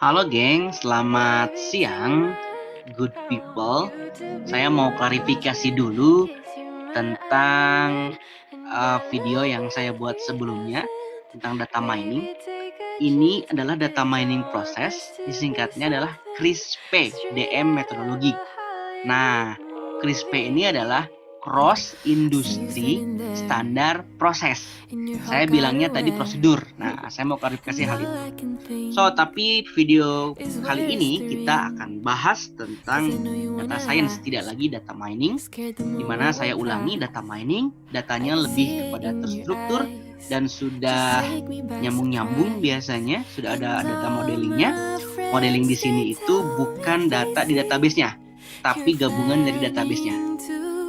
Halo geng, selamat siang, good people. Saya mau klarifikasi dulu tentang video yang saya buat sebelumnya tentang data mining. Ini adalah data mining proses, disingkatnya adalah CRISP DM metodologi. Nah, CRISP ini adalah Cross Industry Standard Process. Saya bilangnya tadi prosedur. Nah, saya mau klarifikasi hal itu. Tapi video kali ini kita akan bahas tentang data science, tidak lagi data mining, di mana saya ulangi data mining, datanya lebih kepada terstruktur dan sudah nyambung-nyambung biasanya, sudah ada data modelingnya. Modeling di sini itu bukan data di database-nya, tapi gabungan dari database-nya.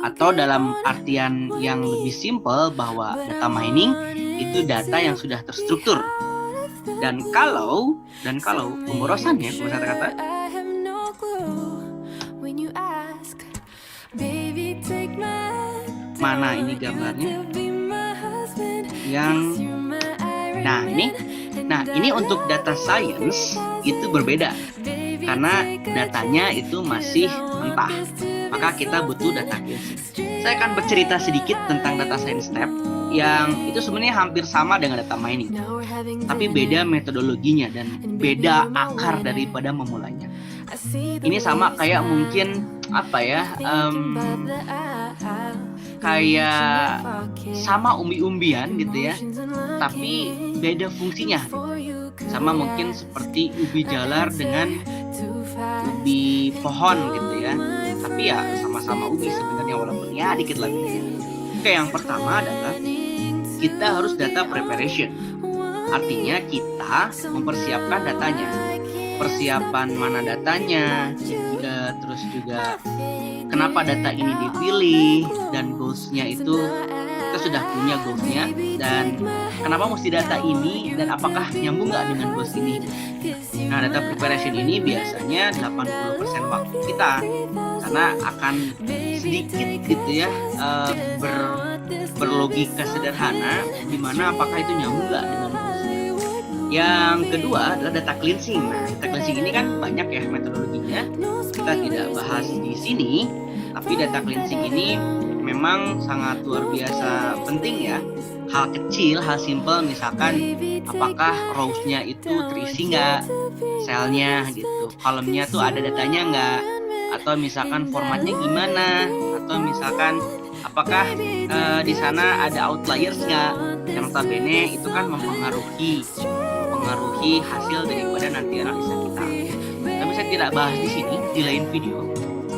Atau dalam artian yang lebih simpel bahwa data mining itu data yang sudah terstruktur. Dan kalau pemborosannya, kata mana ini gambarnya? Ini untuk data science itu berbeda karena datanya itu masih mentah. Maka kita butuh data cleansing. Saya akan bercerita sedikit tentang data science step yang itu sebenarnya hampir sama dengan data mining, tapi beda metodologinya dan beda akar daripada memulainya. Ini sama kayak mungkin kayak sama umbi-umbian gitu ya, tapi beda fungsinya. Sama mungkin seperti ubi jalar dengan ubi pohon gitu ya, tapi ya sama-sama ubi sebenarnya walaupun ya dikit lebih. Oke, yang pertama adalah kita harus data preparation. Artinya kita mempersiapkan datanya. Persiapan mana datanya, terus juga kenapa data ini dipilih, dan goals-nya itu kita sudah punya goals-nya, dan kenapa mesti data ini, dan apakah nyambung nggak dengan goals ini. Nah, data preparation ini biasanya 80% waktu kita, karena akan sedikit gitu ya berlogika sederhana di mana apakah itu nyambung nggak dengan goals-nya. Yang kedua adalah data cleansing. Nah, data cleansing ini kan banyak ya metodologinya, kita tidak bahas di sini, tapi data cleansing ini memang sangat luar biasa penting ya. Hal kecil, hal simple, misalkan apakah rows-nya itu terisi nggak, selnya gitu, kolomnya tuh ada datanya nggak, atau misalkan formatnya gimana, atau misalkan apakah di sana ada outliers nggak, yang notabene itu kan mempengaruhi hasil daripada nanti analisa kita. Tapi saya tidak bahas di sini, di lain video.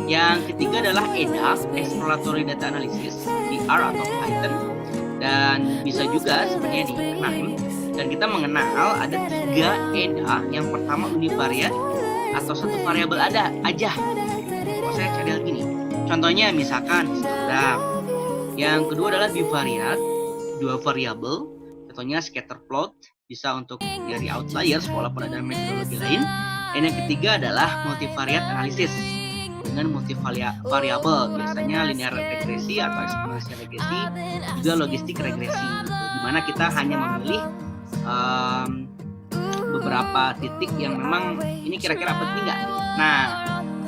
Yang ketiga adalah EDA, Exploratory Data Analysis, di R atau Python, dan bisa juga sebenarnya di KNIME. Dan kita mengenal ada 3 EDA. Yang pertama univariate atau satu variabel ada aja. Kalau saya cadel gini, contohnya misalkan histogram. Yang kedua adalah bivariate, 2 variabel, contohnya scatter plot, bisa untuk dari outliers walaupun ada metodologi lain. Dan yang ketiga adalah multivariate analysis dengan multivariabel, biasanya linear regresi atau eksponensial regresi, juga logistik regresi, di mana kita hanya memilih beberapa titik yang memang ini kira-kira penting nggak. Nah,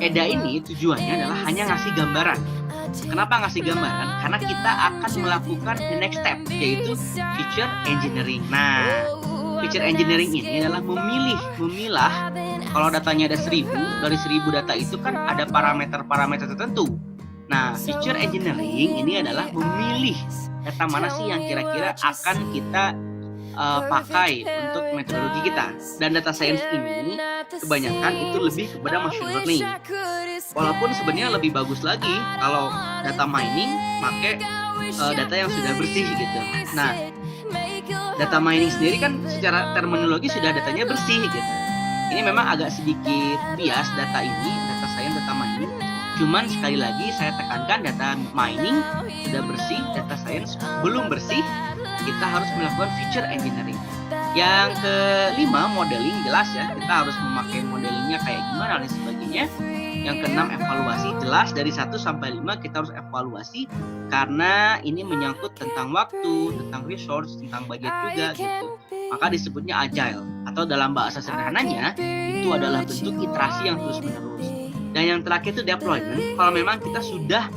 EDA ini tujuannya adalah hanya ngasih gambaran. Kenapa ngasih gambaran? Karena kita akan melakukan the next step, yaitu feature engineering. Nah, feature engineering ini adalah memilah. Kalau datanya ada 1000, dari 1000 data itu kan ada parameter-parameter tertentu. Nah, feature engineering ini adalah memilih data mana sih yang kira-kira akan kita pakai untuk metodologi kita. Dan data science ini kebanyakan itu lebih kepada machine learning. Walaupun sebenarnya lebih bagus lagi kalau data mining pakai data yang sudah bersih gitu. Nah, data mining sendiri kan secara terminologi sudah datanya bersih gitu. Ini memang agak sedikit bias data ini, data science, data mining. Cuman sekali lagi saya tekankan, data mining sudah bersih, data science belum bersih. Kita harus melakukan feature engineering. Yang kelima, modeling, jelas ya, kita harus memakai modelingnya kayak gimana dan sebagainya. Yang keenam, evaluasi. Jelas dari 1 sampai 5 kita harus evaluasi karena ini menyangkut tentang waktu, tentang resource, tentang budget juga gitu. Maka disebutnya agile, atau dalam bahasa sederhananya itu adalah bentuk iterasi yang terus-menerus. Dan yang terakhir itu deployment. Kalau memang kita sudah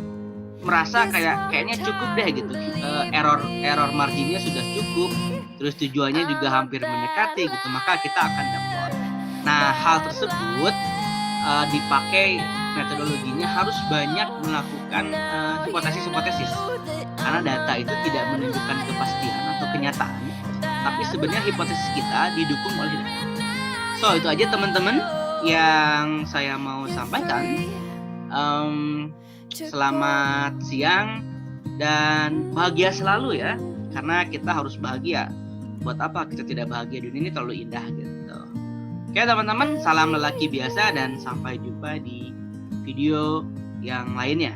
merasa kayaknya cukup deh gitu, error marginnya sudah cukup, terus tujuannya juga hampir mendekati gitu, maka kita akan deploy. Nah, hal tersebut dipakai metodologinya harus banyak melakukan hipotesis, karena data itu tidak menunjukkan kepastian atau kenyataan, tapi sebenarnya hipotesis kita didukung oleh data. So, itu aja teman-teman yang saya mau sampaikan. Selamat siang dan bahagia selalu ya, karena kita harus bahagia. Buat apa kita tidak bahagia? Dunia ini terlalu indah gitu. Oke teman-teman, salam lelaki biasa dan sampai jumpa di video yang lainnya.